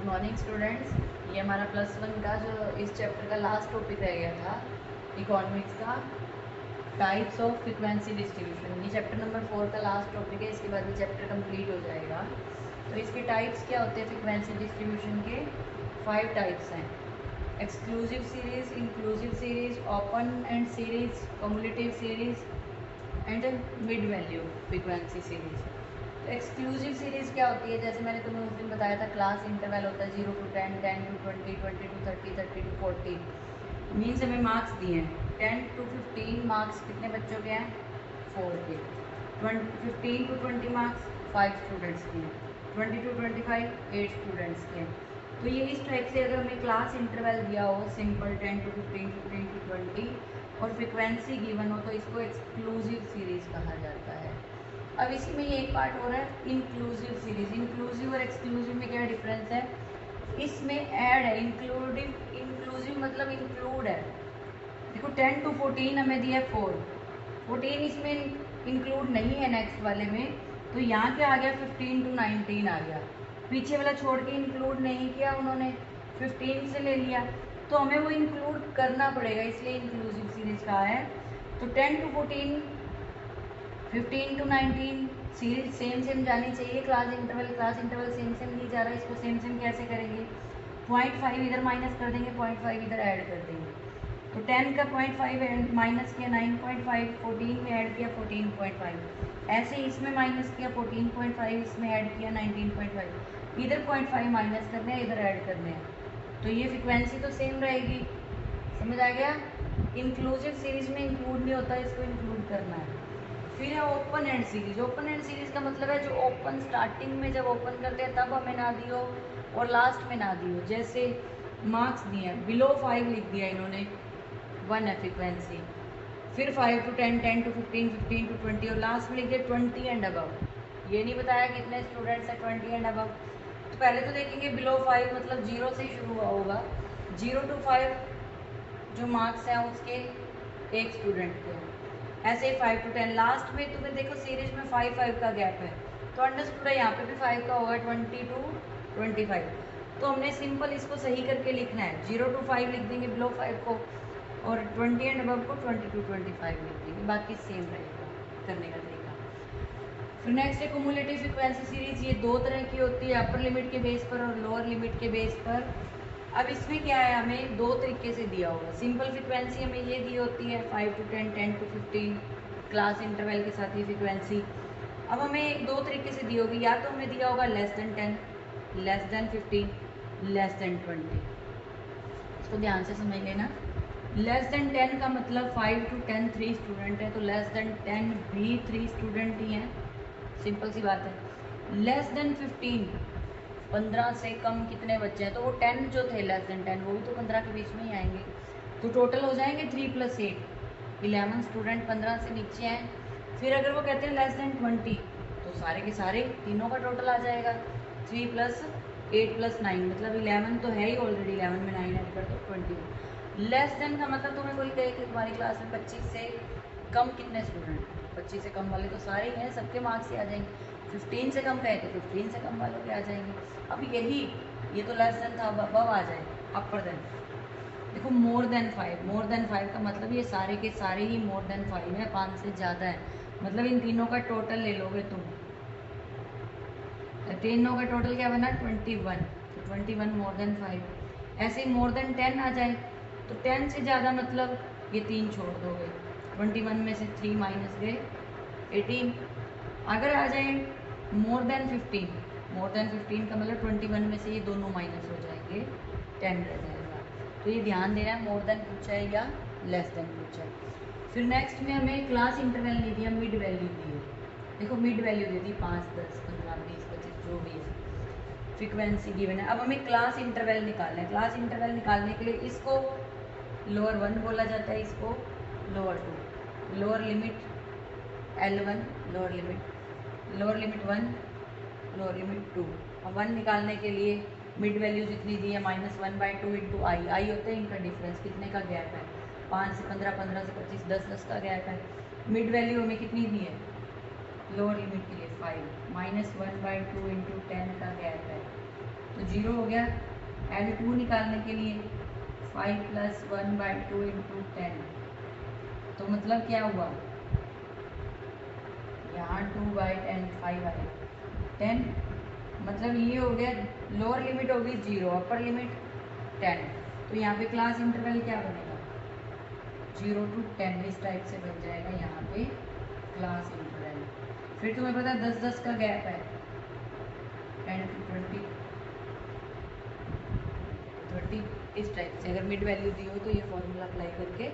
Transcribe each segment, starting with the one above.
Morning students. ये हमारा +1 का जो इस चैप्टर का लास्ट टॉपिक रह गया था इकोनॉमिक्स का, टाइप्स ऑफ फ्रीक्वेंसी डिस्ट्रीब्यूशन। ये चैप्टर नंबर 4 का लास्ट टॉपिक है। इसके बाद ये चैप्टर कंप्लीट हो जाएगा। तो इसके टाइप्स क्या होते हैं फ्रीक्वेंसी डिस्ट्रीब्यूशन के? 5 टाइप्स हैं। Exclusive series, inclusive series, open and series, cumulative series and mid value frequency series. Exclusive series क्या होती है? जैसे मैंने तुम्हें उस दिन बताया था, क्लास इंटरवल होता है 0 to 10, 10 to 20, 20 to 30, 30 to 40। Means हमें मार्क्स दिए हैं 10 to 15 मार्क्स कितने बच्चों के हैं? 4 के। 15 to 20 मार्क्स 5 स्टूडेंट्स के हैं। 20 to 25 8 स्टूडेंट्स के हैं। तो ये इस टाइप से अगर हमें क्लास इंटरवल दिया हो सिंपल 10 to 15, 15 to 20 और फ्रिक्वेंसी गिवन हो तो इसको एक्सक्लूसिव सीरीज़ कहा जाता है। अब इसी में ये एक पार्ट हो रहा है इंक्लूसिव सीरीज। इंक्लूसिव और एक्सक्लूसिव में क्या डिफरेंस है? इसमें ऐड है, इंक्लूसिव मतलब इंक्लूड है। देखो 10 to 14 हमें दिया 4, 14 इसमें इंक्लूड नहीं है नेक्स्ट वाले में, तो यहाँ क्या आ गया 15 to 19 आ गया। पीछे वाला छोड़ के इंक्लूड नहीं किया उन्होंने, 15 से ले लिया, तो हमें वो इंक्लूड करना पड़ेगा, इसलिए इंक्लूसिव सीरीज कहा है। तो 10 to 14, 15 to 19 सीरीज सेम जानी चाहिए। क्लास इंटरवल सेम नहीं जा रहा है, इसको सेम कैसे करेंगे? 0.5 इधर माइनस कर देंगे, 0.5 इधर ऐड कर देंगे। तो 10 का 0.5 माइनस किया 9.5, 14 में ऐड किया 14.5, ऐसे इसमें माइनस किया 14.5, इसमें ऐड किया 19.5, इधर 0.5 माइनस करने हैं, इधर ऐड करने हैं, तो ये फ्रिक्वेंसी तो सेम रहेगी। समझ आ गया? इंक्लूसिव सीरीज में इंक्लूड नहीं होता, इसको इंक्लूड करना है। फिर है open and series. Open and series का मतलब है जो ओपन स्टार्टिंग में जब ओपन करते हैं तब हमें ना दियो और लास्ट में ना दियो। जैसे मार्क्स दिए हैं, बिलो 5 लिख दिया इन्होंने, 1 है फ्रिक्वेंसी। फिर 5 to 10, 10 to 15, 15 to 20 और लास्ट में लिख दिया 20 एंड अबव। ये नहीं बताया कितने स्टूडेंट्स हैं 20 एंड अबव। तो पहले तो देखेंगे बिलो 5 मतलब 0 से ही शुरू हुआ होगा। 0 to 5 जो मार्क्स हैं उसके एक स्टूडेंट के, ऐसे ही 5 to 10। लास्ट में तुम्हें देखो सीरीज में 5 का गैप है, तो अंडरस्टूड है यहाँ पे भी 5 का होगा, 20 to 25। तो हमने सिंपल इसको सही करके लिखना है, 0 to 5 लिख देंगे बिलो 5 को, और 20 एंड अबव को 20 to 25 लिख देंगे, बाकी सेम रहेगा करने का तरीका। फिर नेक्स्ट है क्युमुलेटिव फ्रीक्वेंसी सीरीज। ये दो तरह की होती है, अपर लिमिट के बेस पर और लोअर लिमिट के बेस पर। अब इसमें क्या है, हमें दो तरीके से दिया होगा। सिंपल फ्रिक्वेंसी हमें ये दी होती है 5 to 10, 10 to 15 क्लास इंटरवल के साथ ही फ्रिक्वेंसी। अब हमें दो तरीके से दी होगी, या तो हमें दिया होगा less than 10, less than 15, less than 20। इसको ध्यान से समझ लेना। लेस देन 10 का मतलब 5 to 10 3 स्टूडेंट है, तो लेस देन 10 भी 3 स्टूडेंट ही हैं, सिंपल सी बात है। लेस देन 15, 15 से कम कितने बच्चे हैं? तो वो 10 जो थे लेस देन 10 वो भी तो 15 के बीच में ही आएंगे, तो टोटल हो जाएंगे 3 + 8, 11 स्टूडेंट 15 से नीचे हैं। फिर अगर वो कहते हैं लेस देन 20, तो सारे के सारे तीनों का टोटल आ जाएगा 3 + 8 + 9, मतलब 11 तो है ही ऑलरेडी, 11 में 9 ऐड कर दो 20। लेस देन का मतलब तुम्हें कोई कहे कि तुम्हारी क्लास में 25 से कम कितने स्टूडेंट? 25 से कम वाले तो सारे ही हैं, सबके मार्क्स ही आ जाएंगे। 15 से कम कहे तो 15 से कम वालों के आ जाएंगे। अब यही, ये तो लेस देन था, अब आ जाए अपर देन। देखो मोर देन 5 का मतलब ये सारे के सारे ही मोर देन 5 है, 5 से ज़्यादा है, मतलब इन तीनों का टोटल ले लोगे तुम, तीनों का टोटल क्या बना? 21, तो 21 मोर देन 5। ऐसे ही मोर देन 10 आ जाए तो 10 से ज़्यादा मतलब ये 3 छोड़ दोगे, 21 में से 3 माइनस गए 18। अगर आ जाए मोर देन 15 का मतलब 21 में से ये दोनों माइनस हो जाएंगे, 10 रह जाएगा। तो ये ध्यान देना है, मोर देन पूछा है या लेस देन पूछा है। फिर नेक्स्ट में हमें क्लास इंटरवल नहीं दिया, मिड वैल्यू दी है। देखो मिड वैल्यू दे दी 5, 10, 15, 20, 25 जो भी है, फ्रिक्वेंसी गिवन है। अब हमें क्लास इंटरवल निकालना है। क्लास इंटरवल निकालने के लिए इसको लोअर 1 बोला जाता है, इसको lower 2, lower limit L1, lower limit 1, lower limit 2। अब 1 निकालने के लिए मिड वैल्यू जितनी दी है -1/2 इंटू आई होता है इनका डिफरेंस, कितने का गैप है? 5 से 15, 15 से 25, 10 का गैप है। मिड वैल्यू हमें कितनी दी है लोअर लिमिट के लिए? 5, -1/2 इंटू 10 का गैप है, तो 0 हो गया। L2 निकालने के लिए 5 + 1/2 × 10, तो मतलब क्या हुआ, यहाँ 2/10 5 आया 10, मतलब ये हो गया लोअर लिमिट होगी 0, अपर लिमिट 10। तो यहाँ पे क्लास इंटरवल क्या बनेगा, 0 to 10 इस टाइप से बन जाएगा यहाँ पे क्लास इंटरवल। फिर तुम्हें पता है 10-10 का गैप है, 10 to 20 30 इस टाइप से। अगर मिड वैल्यू दी हो तो ये फॉर्मूला अप्लाई करके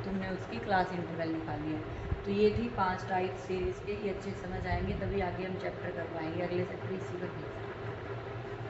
तुमने उसकी क्लास इंटरवल निकाली है। तो ये थी 5 टाइप सीरीज़ के, ये अच्छे समझ आएंगे तभी आगे हम चैप्टर कर पाएंगे। अगले चैप्टर इसी पर